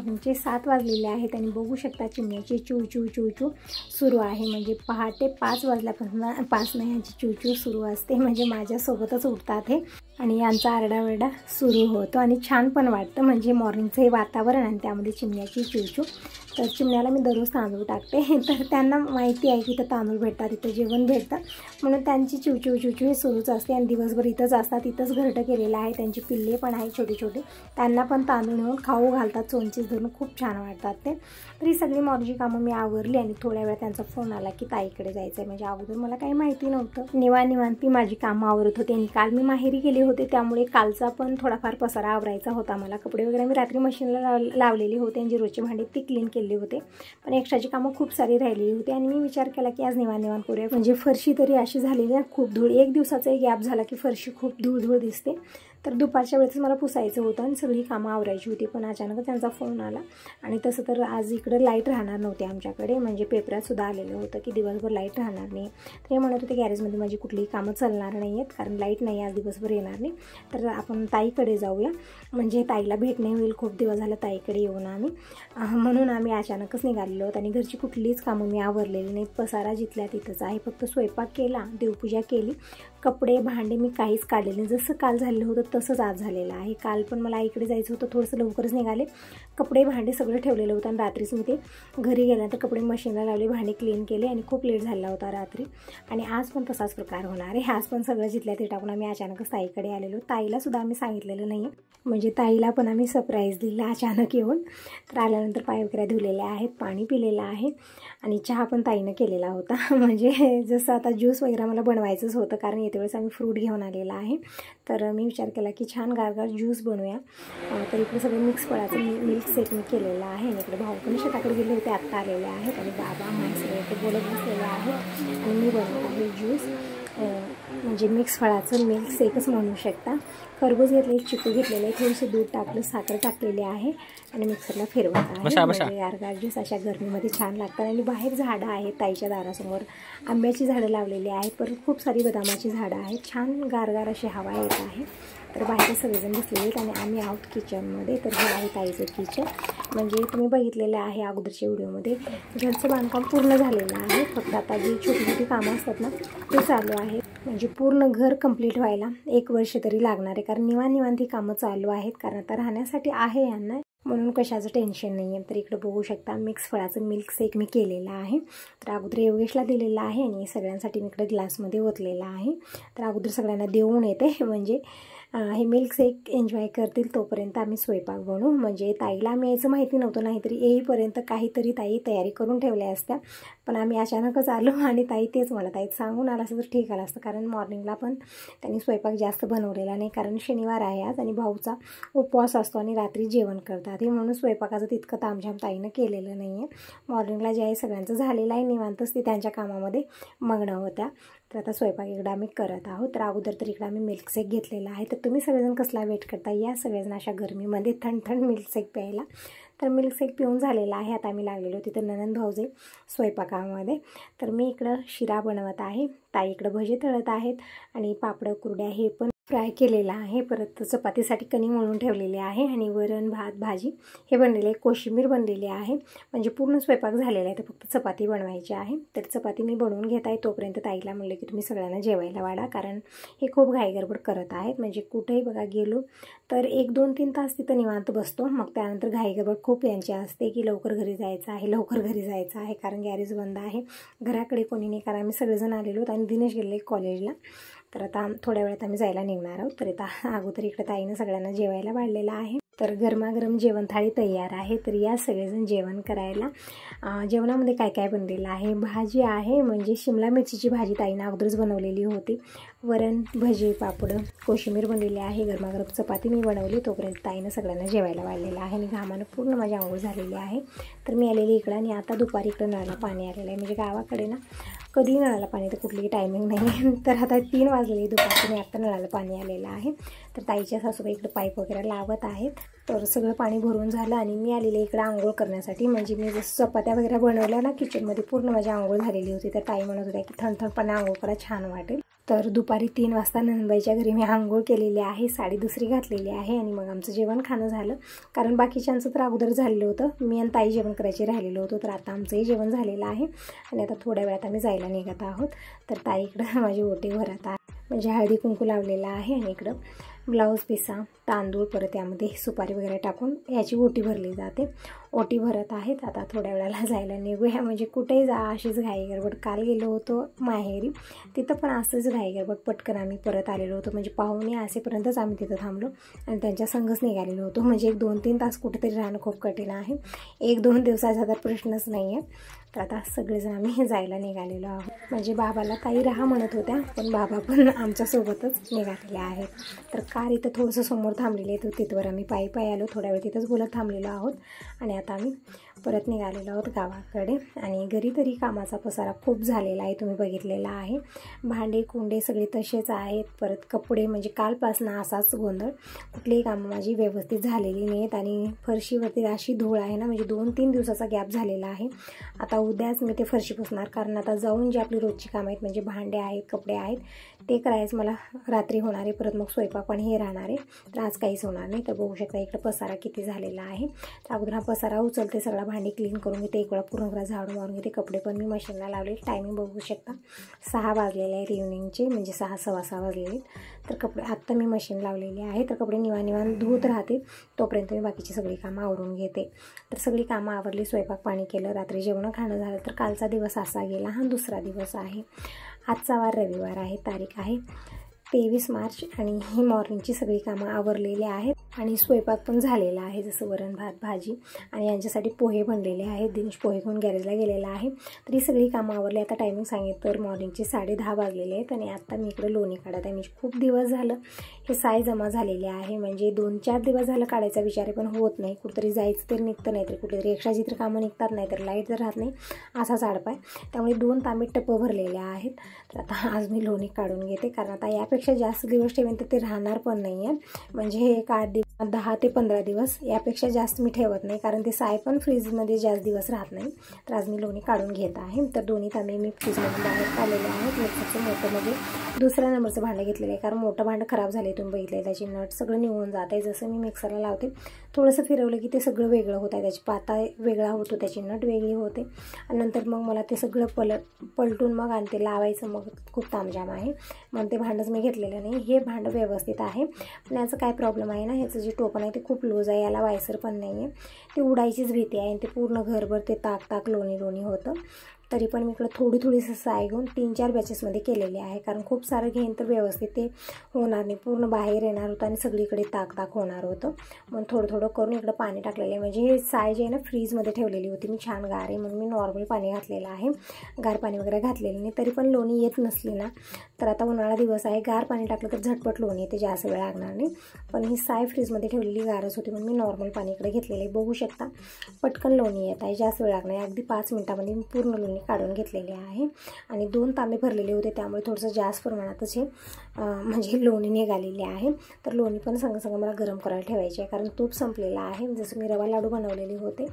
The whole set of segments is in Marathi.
मॉर्निंगचे 7 वाजलेले आहेत आणि बघू शकता चिमण्याची चू चू चू चू सुरू आहे. म्हणजे पहाटे 5 वाजल्यापासून 5 नाही यांची चू चू सुरू असते. म्हणजे माझ्यासोबतच उठतात हे आणि यांचा आरडाओरडा सुरू होतो आणि छान पण वाटतं. म्हणजे मॉर्निंगचं हे वातावरण आणि त्यामध्ये चिमण्याची चू चू. तर चिमण्याला मी दररोज तांदूळ टाकते, तर त्यांना माहिती आहे की इथं तांदूळ भेटतात, इथं जेवण भेटतं, म्हणून त्यांची चिवचिव चिवचिव हे सुरूच असते आणि दिवसभर इथंच असतात. इथंच घरटं केलेलं आहे. त्यांची पिल्ले पण आहेत छोटे छोटे, त्यांना पण तांदूळ नेऊन खाऊ घालतात. चोंचीस धरून खूप छान वाटतात ते. तर ही सगळी मॉर्निंगची कामं मी आवरली आणि थोड्या वेळा त्यांचा फोन आला की ताईकडे जायचं आहे. म्हणजे अगोदर मला काही माहिती नव्हतं. निवांत ती माझी कामं आवरत होते आणि काल मी माहेरी गेले होते, त्यामुळे कालचा पण थोडाफार पसारा आवरायचा होता मला. कपडे वगैरे मी रात्री मशीनला लावलेली होते आणि जी रोजची भांडी ती क्लीन केली होते, पण एक्स्ट्राची कामं खूप सारी राहिलेली होती आणि मी विचार केला की आज निवांत करूया. म्हणजे फरशी तरी अशी झालेली आहे खूप धूळ. एक दिवसाचा एक गॅप झाला की फरशी खूप धूळ दिसते. तर दुपारच्या वेळेस मला पुसायचं होतं आणि सगळी कामं आवरायची होती, पण अचानक त्यांचा फोन आला. आणि तसं तर आज इकडं लाईट राहणार नव्हते आमच्याकडे. म्हणजे पेपरातसुद्धा आलेलं होतं की दिवसभर लाईट राहणार नाही. तर हे म्हणत होते गॅरेजमध्ये माझी कुठलीही कामं चालणार नाही आहेत, कारण लाईट नाही आज दिवसभर येणार नाही. तर आपण ताईकडे जाऊया, म्हणजे ताईला भेटणे होईल. खूप दिवस झालं ताईकडे येऊन आम्ही, म्हणून आम्ही अचानकच निघालेलो आहोत. आणि घरची कुठलीच कामं मी आवरलेली नाहीत. पसारा जिथल्या तिथंच आहे. फक्त स्वयंपाक केला, देवपूजा केली, कपडे भांडे मी काहीच काढलेले नाही. जसं काल झालेलं होतं तसंच आज झालेलं आहे. काल पण मला आईकडे जायचं होतं, थोडंसं लवकरच निघाले. कपडे भांडे सगळं ठेवलेलं होतं आणि रात्रीच मी ते घरी गेल्यानंतर कपडे मशीनला लावले, भांडे क्लीन केले आणि खूप लेट झाला होता रात्री. आणि आज पण तसाच प्रकार होणार आहे. आज पण सगळं जिथल्या ते टाकून आम्ही अचानकच ताईकडे आलेलो. ताईलासुद्धा आम्ही सांगितलेलं नाही, म्हणजे ताईला पण आम्ही सरप्राईज दिला अचानक येऊन. तर आल्यानंतर पाय वगैरे धुलेले आहेत, पाणी पिलेलं आहे आणि चहा पण ताईनं केलेला होता. म्हणजे जसं आता ज्यूस वगैरे मला बनवायचंच होतं, कारण येते वेळेस आम्ही फ्रूट घेऊन आलेला आहे. तर मी विचार केला की छान गारगार ज्यूस बनवूया. तर इकडे सगळं मिक्स फळाचं मिल्क शेक मी केलेलं आहे. आणि इकडे भाऊ पण शेताकडे गेले होते, आत्ता आलेले आहेत आणि बाबा सगळे ते बोलत बसलेले आहेत आणि मी बनवत आहे ज्यूस. म्हणजे मिक्स फळाचं मिल्क शेकच म्हणू शकता. खरबूज घेतले, चिकू घेतलेले, थोडंसं दूध टाकलं, साखर टाकलेली आहे आणि मिक्सरला फिरवत आहे. म्हणजे गारगार ज्यूस अशा गरमीमध्ये छान लागतात. आणि बाहेर झाडं आहेत ताईच्या दारासमोर, आंब्याची झाडं लावलेली आहेत, परत खूप सारी बदामाची झाडं आहेत. छान गारगार अशी हवा येत आहे. तर बाहेर सगळेजण बसलेले आहेत आणि आम्ही आहोत किचनमध्ये. तर हे आहे ताईचं किचन. म्हणजे तुम्ही बघितलेलं आहे अगोदरच्या व्हिडिओमध्ये. घरचं बांधकाम पूर्ण झालेलं आहे, फक्त आता जी छोटी छोटी कामं असतात ना ते चालू आहे. म्हणजे पूर्ण घर कंप्लीट व्हायला 1 वर्ष तरी लागणार आहे, कारण निवांत ही कामं चालू आहेत. कारण आता राहण्यासाठी आहे यांना, म्हणून कशाचं टेन्शन नाही आहे. तर इकडे बघू शकता मिक्स फळाचं मिल्क शेक मी केलेलं आहे. तर अगोदर योगेशला दिलेलं आहे आणि सगळ्यांसाठी मी इकडे ग्लासमध्ये ओतलेलं आहे. तर अगोदर सगळ्यांना देऊन येते, म्हणजे हे मिल्क शेक एन्जॉय करतील तोपर्यंत आम्ही स्वयंपाक बनवू. म्हणजे ताईला आम्ही यायचं माहिती नव्हतं, नाहीतरी येईपर्यंत काहीतरी ताई तयारी करून ठेवल्या असत्या. पण आम्ही अचानकच आलो आणि ताई तेच म्हणत आहेत, सांगून आलं असं तर ठीक आलं असतं. कारण मॉर्निंगला पण त्यांनी स्वयंपाक जास्त बनवलेला नाही, कारण शनिवार आहे आज आणि भाऊचा उपवास असतो आणि रात्री जेवण करतात. हे म्हणून स्वयंपाकाचं तितकं तामझाम ताईनं केलेलं नाही आहे. मॉर्निंगला जे आहे सगळ्यांचं झालेलं आहे, निवांतच ते त्यांच्या कामामध्ये मग्न होत्या. तर आता स्वयंपाक इकडं आम्ही करत आहोत. तर अगोदर तर इकडं आम्ही मिल्क शेक घेतलेला आहे. तर तुम्ही सगळेजण कसला वेट करता, या सगळेजण अशा गरमीमध्ये थंड मिल्क शेक प्यायला. तर मिल्क शेक पिऊन झालेला आहे. आता आम्ही लागलेलो तिथं ननंद भाऊजे स्वयंपाकामध्ये. तर मी इकडं शिरा बनवत आहे, ताई इकडं भजी तळत आहेत आणि पापड कुरड्या हे पण फ्राय केलेला आहे. परत चपातीसाठी कणी मळून ठेवलेली आहे आणि वरण भात भाजी हे बनलेले आहे, कोशिंबीर बनलेली आहे. म्हणजे पूर्ण स्वयंपाक झालेला आहे, तर फक्त चपाती बनवायची आहे. तर चपाती मी बनवून घेत आहे. तोपर्यंत ताईला म्हणले की तुम्ही सगळ्यांना जेवायला वाढा, कारण हे खूप घाईगडबड करत आहेत. म्हणजे कुठेही बघा गेलो तर 1-2-3 तास तिथं निवांत बसतो, मग त्यानंतर घाईगडबड खूप यांची असते की लवकर घरी जायचं आहे, कारण गॅरेज बंद आहे, घराकडे कोणी नाही, कारण आम्ही सगळेजण आलेलो आहोत आणि दिनेश गेले कॉलेजला. तर आता थोड्या वेळात आम्ही जायला निघणार आहोत. तर आता अगोदर इकडे ताईनं सगळ्यांना जेवायला वाढलेलं आहे. तर गरमागरम जेवण थाळी तयार आहे. तर या सगळेजण जेवण करायला. जेवणामध्ये काय काय बनलेलं आहे, भाजी आहे, म्हणजे शिमला मिरचीची भाजी ताईनं अगोदरच बनवलेली होती, वरण भजी पापड कोशिंबीर बनलेली आहे, गरमागरम चपाती मी बनवली. तोपर्यंत ताईनं सगळ्यांना जेवायला वाढलेलं आहे आणि घामानं पूर्ण माझी आंघोळ झालेली आहे. तर मी आलेली इकडं आणि आता दुपारी इकडं नळाला पाणी आलेलं आहे. म्हणजे गावाकडे ना कधी नळाला पाणी तर कुठलीही टायमिंग नाही आहे. तर आता 3 वाजलेली दुपारची, आता नळाला पाणी आलेलं आहे. तर ताईच्या सासूबाई इकडं पाईप वगैरे लावत आहेत. तर सगळं पाणी भरून झालं आणि मी आलेले इकडं आंघोळ करण्यासाठी. म्हणजे मी जसं चपात्या वगैरे बनवल्या ना किचनमध्ये, पूर्ण माझी आंघोळ झालेली होती. तर ताई म्हणत होत्या की थंड पाणी आंघोळ करा, छान वाटेल. तर दुपारी 3 वाजता नंदबाईच्या घरी मी आंघोळ केलेली आहे, साडी दुसरी घातलेली आहे आणि मग आमचं जेवण खाणं झालं. कारण बाकीच्यांचं तर अगोदर झालेलं होतं, मी आणि ताई जेवण करायचे राहिलेलं होतं. तर आता आमचंही जेवण झालेलं आहे आणि आता थोड्या वेळात आम्ही जायला निघत आहोत. तर ताई इकडं माझी ओटी भरत आहे, म्हणजे हळदी कुंकू लावलेला आहे आणि इकडं ब्लाऊज पिसा, तांदूळ, परत यामध्ये सुपारी वगैरे टाकून याची ओटी भरली जाते. ओटी भरत आहेत. आता थोड्या वेळाला जायला निघूया, म्हणजे कुठेही जा अशीच घाई गडबड. काल गेलो होतो माहेरी, तिथं पण असंच घाई गडबड, पटकन आम्ही परत आलेलो होतो. म्हणजे पाहुणे असेपर्यंतच आम्ही तिथं थांबलो आणि त्यांच्या संगच निघालेलो होतो. म्हणजे 1-2-3 तास कुठेतरी राहणं खूप कठीण आहे. 1-2 दिवसाचा तर प्रश्नच नाही आहे. तर आता सगळेजण आम्ही जायला निघालेलो आहोत. म्हणजे बाबाला ताई राहा म्हणत होत्या, पण बाबा पण आमच्यासोबतच निघालेले आहेत. तर कार इथं थोडंसं समोर थांबलेले आहेत, तिथवर आम्ही पायी आलो. थोड्या वेळ तिथंच बोलत थांबलेलो आहोत आणि आता आम्ही परत निघालेलो आहोत गावाकडे. आणि घरी तरी कामाचा पसारा खूप झालेला आहे, तुम्ही बघितलेला आहे. भांडे कुंडे सगळे तसेच आहेत. परत कपडे, म्हणजे कालपासून असाच गोंधळ, कुठलीही कामं माझी व्यवस्थित झालेली नाहीत. आणि फरशीवरती अशी धूळ आहे ना, म्हणजे 2-3 दिवसाचा गॅप झालेला आहे. आता उद्याच मी ते फरशी पुसणार, कारण आता जाऊन जी आपली रोजची कामं आहेत, म्हणजे भांडे आहेत, कपडे आहेत, ते करायचं मला रात्री होणार आहे. परत मग स्वयंपाक पण हे राहणार आहे, तर आज काहीच होणार नाही. तर बघू शकता इकडं पसारा किती झालेला आहे. तर अगोदर हा पसारा उचलते, सगळा भांडी क्लीन करून घेते, एक वेळा पूर्ण घरा झाडू मारून घेते. कपडे पण मी मशीनला लावले. टायमिंग बघू शकता 6 वाजलेले आहेत इव्हनिंगचे, म्हणजे 6 सव्वा 6 वाजलेले. तर कपडे आत्ता मी मशीन लावलेली आहे. तर कपडे निवाण धुत राहते, तोपर्यंत मी बाकीची सगळी कामं आवरून घेते. तर सगळी कामं आवरली, स्वयंपाक पाणी केलं, रात्री जेवण खाणं झालं. तर कालचा दिवस असा गेला, हा दुसरा दिवस आहे. आजचा वार रविवार आहे, तारीख आहे 23 मार्च आणि ही मॉर्निंगची सगळी कामं आवरलेली आहेत आणि स्वयंपाक पण झालेला आहे, जसं वरण भात भाजी. आणि यांच्यासाठी पोहे बनलेले आहेत. दिनेश पोहे घेऊन गॅरेजला गेलेला आहे. तर ही सगळी कामं आवरली. आता टायमिंग सांगितलं तर मॉर्निंगचे 10:30 वाजलेले आहेत आणि आता मी इकडे लोणी काढत आहे. म्हणजे खूप दिवस झालं हे साय जमा झालेले आहे, म्हणजे 2-4 दिवस झालं काढायचा विचार आहे, पण होत नाही. कुठेतरी जायचं तर निघतं, नाही तर कुठेतरी एक्स्ट्राची तर कामं निघतात, नाही तर लाईट जर राहत नाही, असाच आडपाय. त्यामुळे 2 तांबे टप्पं भरलेले आहेत. तर आता आज मी लोणी काढून घेते, कारण आता यापेक्षा जास्त दिवस ठेवेन तर ते राहणार पण नाही आहे. म्हणजे हे एक 10 ते 15 दिवस, यापेक्षा जास्त मी ठेवत नाही, कारण ते साय पण फ्रीजमध्ये जास्त दिवस राहत नाही. तर आज मी लोणी काढून घेत आहे. तर दोन्ही तांबे मी फ्रीजमधून बाहेर काढलेले आहेत. मिक्सरचं मोठं म्हणजे दुसऱ्या नंबरचं भांडं घेतलेलं आहे, कारण मोठं भांडं खराब झाले, तुम्ही बघितलं, त्याची नट सगळं निघून जात आहे. जसं मी मिक्सरला लावते, थोडंसं फिरवलं की ते सगळं वेगळं होत आहे, त्याची पाता वेगळा होतो, त्याची नट वेगळी होते. आणि नंतर मग मला ते सगळं पलटून मग आणि ते लावायचं, मग खूप तामझाम आहे. मग ते भांडंच मी घेतलेलं नाही. हे भांडं व्यवस्थित आहे, पण याचं काय प्रॉब्लेम आहे ना, ह्याचं जे टोपण आहे ते खूप लूज आहे, याला वायसर पण नाही आहे. ती उडायचीच भीती आहे आणि ते पूर्ण घरभर ते ताक लोणी होतं. तरी पण मी इकडं थोडीशी साय घेऊन 3-4 बॅचेसमध्ये केलेले आहे, कारण खूप सारं घेईन तर व्यवस्थित ते होणार नाही, पूर्ण बाहेर येणार होतं आणि सगळीकडे ताक होणार होतं. मग थोडं करून इकडं पाणी टाकलेलं आहे. म्हणजे हे साय जे आहे ना फ्रीजमध्ये ठेवलेली होती मी, छान गार आहे म्हणून मी नॉर्मल पाणी घातलेलं आहे, गार पाणी वगैरे घातलेलं नाही. तरी पण लोणी येत नसली ना, तर आता उन्हाळा दिवस आहे, गार पाणी टाकलं तर झटपट लोणी येते, जास्त वेळ लागणार नाही. पण ही साय फ्रीजमध्ये ठेवलेली गारच होती म्हणून मी नॉर्मल पाणी इकडे घेतलेलं आहे. बघू शकता पटकन लोणी येत आहे, जास्त वेळ लागणार आहे. अगदी 5 मिनिटामध्ये मी पूर्ण लोणी काढून घेतलेले आहे. आणि 2 तांबे भरलेले होते, त्यामुळे थोडंसं जास्त प्रमाणातच हे म्हणजे लोणी निघालेले आहे. तर लोणी पण संग मला गरम करायला ठेवायचे आहे, कारण तूप संपलेलं आहे. जसं मी रवा लाडू बनवलेले होते,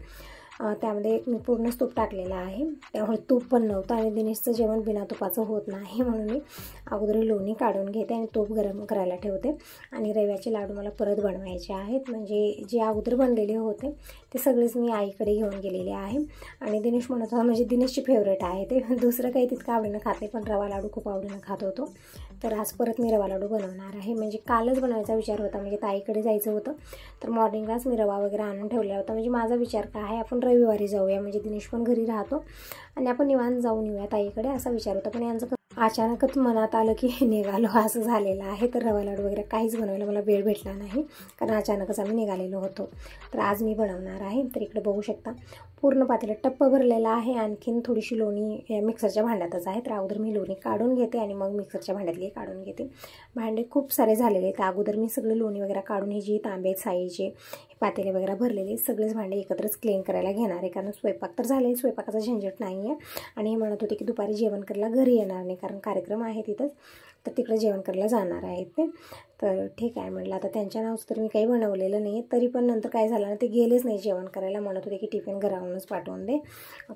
त्यामध्ये मी पूर्णच तूप टाकलेलं आहे, त्यामुळे तूप पण नव्हतं आणि दिनेशचं जेवण बिना तुपाचं होत नाही, म्हणून मी अगोदर लोणी काढून घेते आणि तूप गरम करायला ठेवते. आणि रव्याचे लाडू मला परत बनवायचे आहेत, म्हणजे जे अगोदर बनलेले होते ते सगळेच मी आईकडे घेऊन गेलेले आहे. आणि दिनेश म्हणत होता, म्हणजे दिनेशची फेवरेट आहे ते, दुसरं काही तितकं आवडीनं खात नाही, पण रवा लाडू खूप आवडीनं खात होतो. तर आज परत मी रवा लाडू बनवणार आहे. म्हणजे कालच बनवायचा विचार होता, म्हणजे ताईकडे जायचं होतं, तर मॉर्निंगलाच मी रवा वगैरे आणून ठेवला होता. म्हणजे माझा विचार काय आहे, आपण रविवारी जाऊया, म्हणजे दिनेश पण घरी राहतो आणि आपण निवांत जाऊन येऊया ताईकडे, असा विचार होता. पण यांचं अचानकच मनात आलं की निघालो, असं झालेलं आहे. तर रवा लाडू वगैरे काहीच बनवायला मला वेळ भेटला नाही, कारण अचानकच आम्ही निघालेलो होतो. तर आज मी बनवणार आहे. तर इकडे बघू शकता पूर्ण पातेलं टप्प भरलेलं आहे. आणखीन थोडीशी लोणी या मिक्सरच्या भांड्यातच आहे, तर अगोदर मी लोणी काढून घेते आणि मग मिक्सरच्या भांड्यातली काढून घेते. भांडे खूप सारे झालेले आहेत, अगोदर मी सगळे लोणी वगैरे काढून हे जे तांबे साईचे पातेले वगैरे भरलेले सगळेच भांडे एकत्रच क्लीन करायला घेणार आहे, कारण स्वयंपाक तर झाले, स्वयंपाकाचा झंझट नाही आहे. आणि हे म्हणत होते की दुपारी जेवण करायला घरी येणार नाही, कारण कार्यक्रम आहे तिथंच, तर तिकडे जेवण करायला जाणार आहेत ते. तर ठीक आहे म्हटलं, आता त्यांच्या नावाचं तर मी काही बनवलेलं नाही. तरी पण नंतर काय झालं ना, ते गेलेच नाही जेवण करायला. म्हणत होते की टिफिन घरावरूनच पाठवून दे,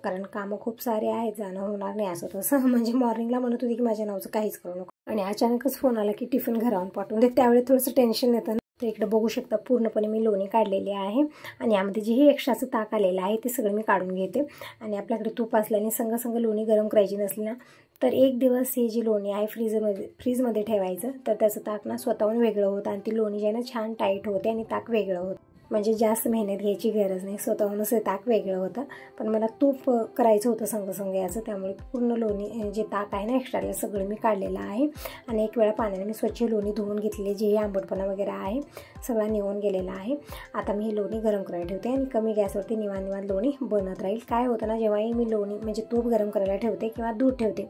कारण कामं खूप सारे आहेत, जाणं होणार नाही असं तसं. म्हणजे मॉर्निंगला म्हणत होते की माझ्या नावाचं काहीच करू नको, आणि अचानकच फोन आला की टिफिन घरावरून पाठवून दे. त्यावेळी थोडंसं टेन्शन येतं ना. तर इकडे बघू शकता पूर्णपणे मी लोणी काढलेली आहे, आणि यामध्ये जेही एक्स्ट्राचं ताक आलेलं आहे ते सगळं मी काढून घेते. आणि आपल्याकडे तूप असल्याने संग लोणी गरम करायची नसली ना, तर एक दिवस ही जी लोणी आहे फ्रीजमध्ये ठेवायचं, तर त्याचं ताक ना स्वतःहून वेगळं होतं, आणि ती लोणी जी आहे ना छान टाईट होते आणि ताक वेगळं होतं. म्हणजे जास्त मेहनत घ्यायची गरज नाही, स्वतःहूनच हे ताक वेगळं होतं. पण मला तूप करायचं होतं संग याचं, त्यामुळे पूर्ण लोणी जे ताक आहे ना एक्स्ट्राला सगळं मी काढलेलं आहे. आणि एक वेळा पाण्याने मी स्वच्छ लोणी धुवून घेतलेली, जे आंबटपणा वगैरे आहे सगळा निवून गेलेला आहे. आता मी ही लोणी गरम करायला ठेवते, आणि कमी गॅसवरती निवांत लोणी बनत राहील. काय होतं ना, जेव्हाही मी लोणी म्हणजे तूप गरम करायला ठेवते किंवा दूध ठेवते,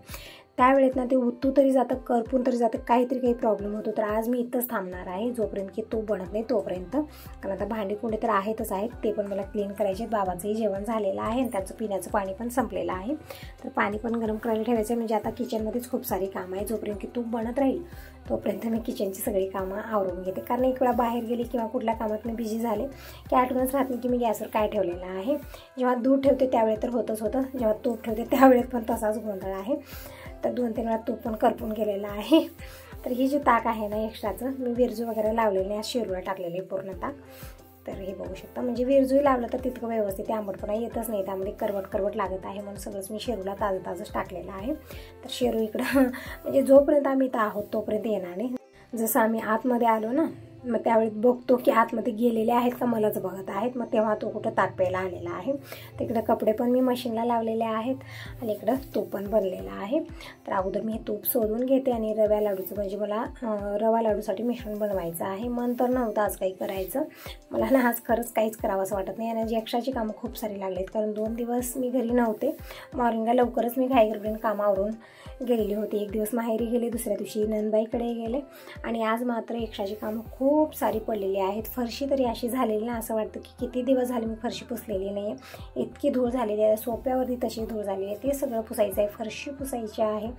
त्यावेळेत ना ते उतू तरी जातं, करपून तरी जातं, काही प्रॉब्लेम होतो. तर आज मी इथंच थांबणार आहे जोपर्यंत की तूप बनत नाही तोपर्यंत. कारण आता भांडी कुंडे तर आहेतच आहेत, ते पण मला क्लीन करायचे. बाबाचंही जेवण झालेलं आहे, आणि त्याचं पिण्याचं पाणी पण संपलेलं आहे. तर पाणी पण गरम करायला ठेवायचं. म्हणजे आता किचनमध्येच खूप सारी कामं आहे. जोपर्यंत की तूप बनत राहील तोपर्यंत मी किचनची सगळी कामं आवरून घेते. कारण एक वेळा बाहेर गेली किंवा कुठल्या कामात मी बिझी झाले की आठवणच राहत नाही की मी गॅसवर काय ठेवलेलं आहे. जेव्हा दूध ठेवते त्यावेळेस तर होतच होतं, जेव्हा तूप ठेवते त्यावेळेस पण तसाच गोंधळ आहे. तर 2-3 वेळा तूप पण करपून गेलेलं आहे. तर ही जी ताक आहे ना एक्स्ट्राचं, मी विरजू वगैरे लावलेलं नाही, आज शिरूला टाकलेलं आहे पूर्ण ताक. तर हे बघू शकता, म्हणजे विरजूही लावलं तर तितकं व्यवस्थित आंबटपणा येतच नाही, त्यामध्ये करवट लागत आहे. म्हणून सगळंच मी शेरूला ताजंच टाकलेलं आहे. तर शेरू इकडं म्हणजे जोपर्यंत आम्ही इथं आहोत तोपर्यंत येणार नाही. जसं आम्ही आतमध्ये आलो ना, मग त्यावेळेस बघतो की आतमध्ये गेलेले आहेत का मलाच बघत आहेत, मग तेव्हा तो कुठं ताक प्यायला आलेला आहे. तिकडं कपडे पण मी मशीनला लावलेले आहेत, आणि इकडं तूप पण बनलेलं आहे. तर अगोदर मी हे तूप शोधून घेते, आणि रव्या लाडूचं म्हणजे मला रवा लाडूसाठी मिश्रण बनवायचं आहे. मन तर नव्हतं आज काही करायचं मला ना, आज खरंच काहीच करावं असं वाटत नाही. आणि जी एक्स्ट्राची कामं खूप सारी लागलीत, कारण 2 दिवस मी घरी नव्हते. मॉर्निंगला लवकरच मी घाईगडबडीने कामावरून गेलेली होती. एक दिवस माहेरी गेले, दुसऱ्या दिवशी नंदबाईकडे गेले, आणि आज मात्र एक्स्ट्राची कामं खूप सारी पडलेली आहेत. फरशी तरी अशी झालेली ना, असं वाटतं की किती दिवस झाले मी फरशी पुसलेली नाही आहे, इतकी धूळ झालेली आहे. सोप्यावरती तशी धूळ झालेली आहे, ते सगळं पुसायचं आहे, फरशी पुसायची आहे.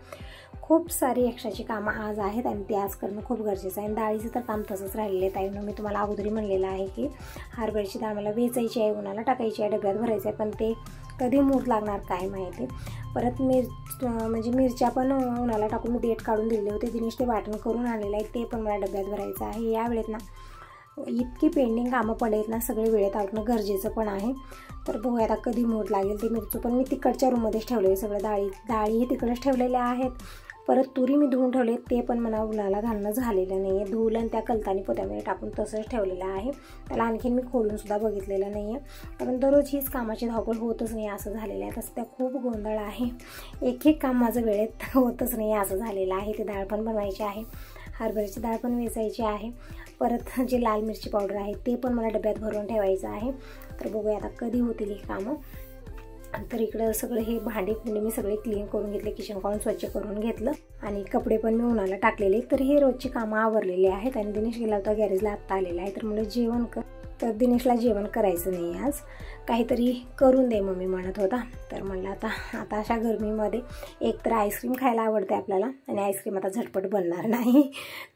खूप सारी एक्स्ट्राची कामं आज आहेत, आणि ते आज करणं खूप गरजेचं आहे. आणि डाळीचं तर काम तसंच राहिलेलं आहे. ताईनं मी तुम्हाला अगोदरी म्हणलेलं आहे की हरभऱ्याची डाळ मला वेचायची आहे, उन्हाला टाकायची आहे, डब्यात भरायचं आहे, पण ते कधी मूड लागणार काय माहिती. परत म्हणजे मिरच्या पण उन्हाला टाकून मी देठ काढून दिले होते, दिनेश ते वाटण करून आणलेलं आहे, ते पण मला डब्यात भरायचं आहे. या वेळेत ना इतकी पेंडिंग कामं पडलेत ना, सगळे वेळेत आवडणं गरजेचं पण आहे. तर बघूया आता कधी मूड लागेल. ते मिरचू पण मी तिकडच्या रूममध्येच ठेवलेले, सगळं डाळीही तिकडंच ठेवलेल्या आहेत. परत तुरी मी धुवून ठेवले, ते पण मला उन्हाला घालणं झालेलं नाही आहे. धुवलं आणि त्या कलतानी पोत्यामध्ये टाकून तसंच ठेवलेलं आहे. त्याला आणखीन मी खोलूनसुद्धा बघितलेलं नाही आहे, कारण दररोज हीच कामाची धावपळ होतच नाही असं झालेलं आहे. तसं त्या खूप गोंधळ आहे, एक काम माझं वेळेत होतच नाही असं झालेलं आहे. ते डाळ पण बनवायची आहे, हरभऱ्याची डाळ पण वेचायची आहे. परत जे लाल मिरची पावडर आहे ते पण मला डब्यात भरून ठेवायचं आहे. तर बघूया आता कधी होतील ही कामं. तर इकडं सगळं हे भांडे मी सगळे क्लीन करून घेतले, किचन काढून स्वच्छ करून घेतलं, आणि कपडे पण मी उन्हाला टाकलेले. तर हे रोजची कामं आवरलेली आहेत. आणि दिनेश गेला होता गॅरेजला, आत्ता आलेला आहे. तर मला जेवण तर दिनेशला जेवण करायचं नाही आज, काहीतरी करून दे मम्मी म्हणत होता. तर म्हणलं आता अशा गरमीमध्ये एक तर आईस्क्रीम खायला आवडते आपल्याला, आणि आईस्क्रीम आता झटपट बनणार नाही.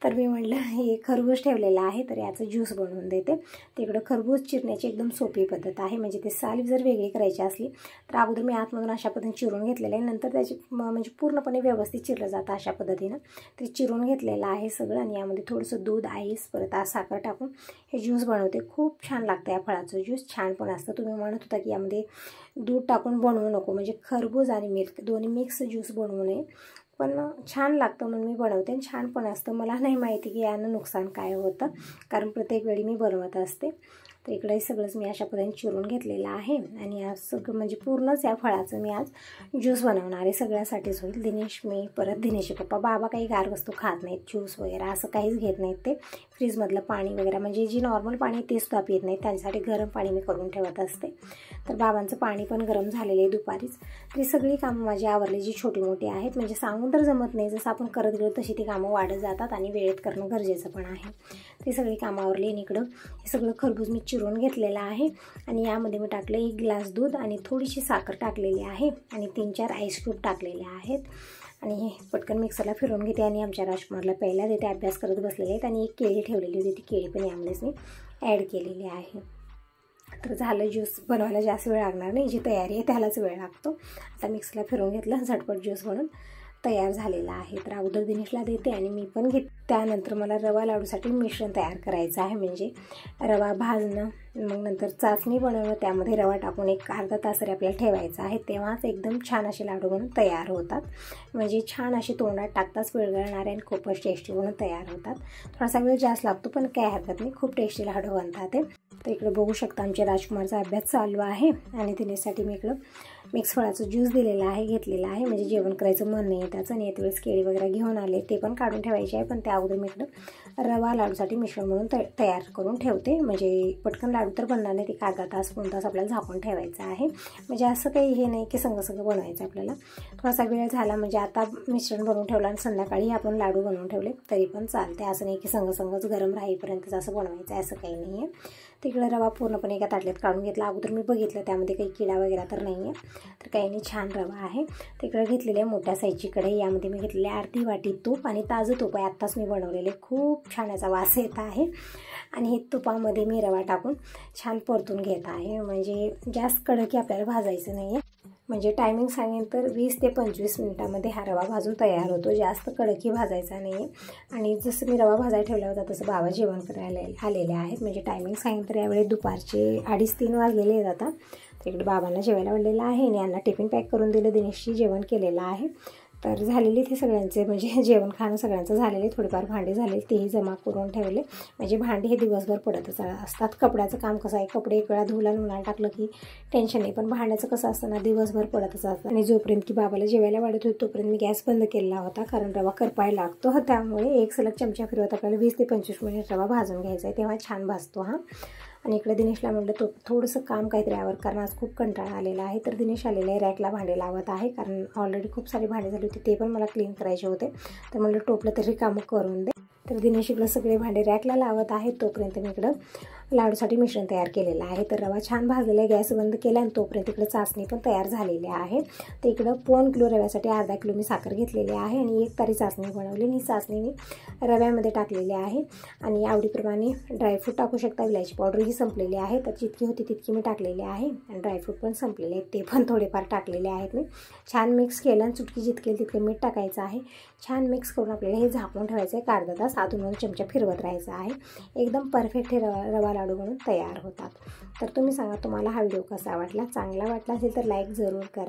तर मी म्हटलं हे खरबूज ठेवलेलं आहे, तर याचं ज्यूस बनवून देते. तिकडं खरबूज चिरण्याची एकदम सोपी पद्धत आहे. म्हणजे ते साली जर वेगळी करायची असली तर अगोदर मी आतमधून अशा पद्धतीने चिरून घेतलेलं आहे, नंतर त्याची म्हणजे पूर्णपणे व्यवस्थित चिरलं जातं अशा पद्धतीनं. ते चिरून घेतलेलं आहे सगळं, आणि यामध्ये थोडंसं दूध, आईस, परत साखर टाकून हे ज्यूस बनवते. खूप छान लागतं या फळाचं ज्यूस, छान पण असतं. तुम्ही म्हणत होता की यामध्ये दूध टाकून बनवू नको, म्हणजे खरबूज आणि मिल्क दोन्ही मिक्स ज्यूस बनवू नये, पण छान लागतं म्हणून मी बनवते, आणि छान पण असतं. मला नाही माहिती की यानं नुकसान काय होतं, कारण प्रत्येक वेळी मी बनवत असते. तर इकडे सगळंच मी अशा पद्धतीने चिरून घेतलेलं आहे, आणि आज सगळं म्हणजे पूर्णच या फळाचं मी आज ज्यूस बनवणार आहे. सगळ्यासाठीच होईल. दिनेश, मी, परत दिनेशचे पप्पा. बाबा काही गार वस्तू खात नाहीत, ज्यूस वगैरे असं काहीच घेत नाहीत. ते फ्रीजमधलं पाणी वगैरे म्हणजे जी नॉर्मल पाणी ते सुद्धा पित नाहीत, त्यांच्यासाठी गरम पाणी मी करून ठेवत असते. तर बाबांचं पाणी पण गरम झालेलं आहे दुपारीच. ती सगळी कामं माझी आवरली, जी छोटी मोठी आहेत. म्हणजे सांगून तर जमत नाही, जसं आपण करत गेलो तशी ती कामं वाढत जातात, आणि वेळेत करणं गरजेचं पण आहे. ती सगळी कामं आवरली. आणि इकडं हे सगळं खरबूज मी चिरून घेतलेलं आहे, आणि यामध्ये मी टाकलं 1 ग्लास दूध, आणि थोडीशी साखर टाकलेली आहे, आणि 3-4 आईस क्यूब टाकलेले आहेत. आणि पटकन मिक्सरला फिरवून घेते आणि आमच्या राजकुमारला पहिला देते. अभ्यास करत बसलेले आहेत आणि एक केळी ठेवलेली होती, ती केळी पण यामध्येच मी ॲड केलेली आहे. तर झालं, ज्यूस बनवायला जास्त वेळ लागणार नाही, जी तयारी आहे त्यालाच वेळ लागतो. आता मिक्सरला फिरवून घेतलं, झटपट ज्यूस बनून तयार झालेला आहे. तर अगोदर दिनेशला देते आणि मी पण घेते. त्यानंतर मला रवा लाडूसाठी मिश्रण तयार करायचं आहे, म्हणजे रवा भाजणं, मग नंतर चाचणी बनवणं, त्यामध्ये रवा टाकून एक अर्धा तास तरी आपल्याला ठेवायचा आहे. तेव्हाच एकदम छान असे लाडू बनून तयार होतात, म्हणजे छान असे तोंडात टाकताच विरघळणारे आणि खूपच टेस्टी बनून तयार होतात. थोडासा वेळ जास्त लागतो पण काय हरकत नाही, खूप टेस्टी लाडू बनतात ते. तर इकडे बघू शकता आमच्या राजकुमारचा अभ्यास चालू आहे आणि दिनेशसाठी मी इकडं मिक्स फळाचं ज्यूस दिलेला आहे, घेतलेला आहे, म्हणजे जेवण करायचं मन नाही त्याचं. आणि यात वेळेस केळी वगैरे घेऊन आले, ते पण काढून ठेवायचे आहे. पण त्या अगोदर मी इकडं रवा लाडूसाठी मिश्रण म्हणून तयार करून ठेवते, म्हणजे पटकन लाडू तर बनणार नाही, ते अर्धा तास 2 तास आपल्याला झाकून ठेवायचं आहे. म्हणजे असं काही हे नाही की संग बनवायचं आपल्याला. थोडासा वेळ झाला म्हणजे आता मिश्रण बनवून ठेवलं आणि संध्याकाळी आपण लाडू बनवून ठेवले तरी पण चालते. असं नाही की संगच गरम राहीपर्यंत असं बनवायचं आहे, असं काही नाही आहे. तिकडे रवा पूर्णपणे एका ताटलीत काढून घेतला. अगोदर मी बघितलं त्यामध्ये काही किडा वगैरे तर नाही आहे, तर काही नाही, छान रवा आहे. तिकडे घेतलेले मोठ्या साईजची कढई, यामध्ये मी घेतलेले अर्धी वाटी तूप आणि ताजं तूप आहे, आत्ताच मी बनवलेले. खूप छान याचा वास येत आहे आणि हे तुपामध्ये मी रवा टाकून छान परतून घेत आहे, म्हणजे जास्त कडक आपल्याला भाजायचं नाही आहे. म्हणजे टायमिंग सांगेन तर 20 ते 25 मिनिटामध्ये हा रवा भाजून तयार होतो, जास्त कडकही भाजायचा नाही आहे. आणि जसं मी रवा भाजायला ठेवला होता तसं बाबा जेवण करायला आलेले आहेत, म्हणजे टायमिंग सांगेन तर यावेळी दुपारचे 2:30-3 वाजलेले आहेत आता. तिकडे बाबांना जेवायला वाढलेलं आहे आणि यांना टिफिन पॅक करून दिलं, दिनेशची जेवण केलेलं आहे. तर झालेली ते सगळ्यांचे म्हणजे जेवण खाणं सगळ्यांचं झालेले. थोडीफार भांडी झाले तेही जमा करून ठेवले, म्हणजे भांडी हे दिवसभर पडतच असतात. कपड्याचं काम कसं आहे, कपडे एक वेळा धुला उन्हाळा टाकलं की टेन्शन नाही, पण भांड्याचं कसं असतं ना, दिवसभर पडतच असतं. आणि जोपर्यंत की बाबाला जेवायला वाढत होती तोपर्यंत मी गॅस बंद केलेला होता, कारण रवा करपायला लागतो, त्यामुळे एक सलग चमचा फिरवत आपल्याला 20 ते 25 मिनिट रवा भाजून घ्यायचा आहे, तेव्हा छान भाजतो हा. आणि इकडे दिनेशला म्हटलं तो थोडंसं काम काहीतरी यावर, कारण आज खूप कंटाळा आलेला आहे. तर दिनेश आलेला आहे, रॅकला भांडे लावत आहे, कारण ऑलरेडी खूप सारे भांडे झाले होते, ते पण मला क्लीन करायचे होते. तर म्हटलं टोपलं तरी कामं करून दे. तर दिनेश इकडं सगळे भांडे रॅकला लावत आहेत, तोपर्यंत मी इकडं लाडूसाठी मिश्रण तयार केलेलं आहे. तर रवा छान भाजलेला आहे, गॅस बंद केला आणि तोपर्यंत इकडे चाचणी पण तयार झालेली आहे. तर इकडं 1 किलो रव्यासाठी अर्धा किलो मी साखर घेतलेली आहे आणि 1 तारी चाचणी बनवली. ही चाचणी मी रव्यामध्ये टाकलेली आहे आणि आवडीप्रमाणे ड्रायफ्रूट टाकू शकता. विलायची पावडर ही संपलेली आहे, तर जितकी होती तितकी मी टाकलेली आहे आणि ड्रायफ्रूट पण संपलेले आहेत, ते पण थोडेफार टाकलेले आहेत मी. छान मिक्स केलं आणि चुटकी जितके तितके मीठ टाकायचं आहे. छान मिक्स करून आपल्याला हे झाकून ठेवायचं आहे, अर्धा तास अधून चमचा फिरवत राहायचं आहे. एकदम परफेक्ट हे रवा लाडू बनून तयार होतात. तर तुम्ही सांगा तुम्हाला हा व्हिडिओ कसा वाटला, चांगला वाटला असेल तर लाईक जरूर करा.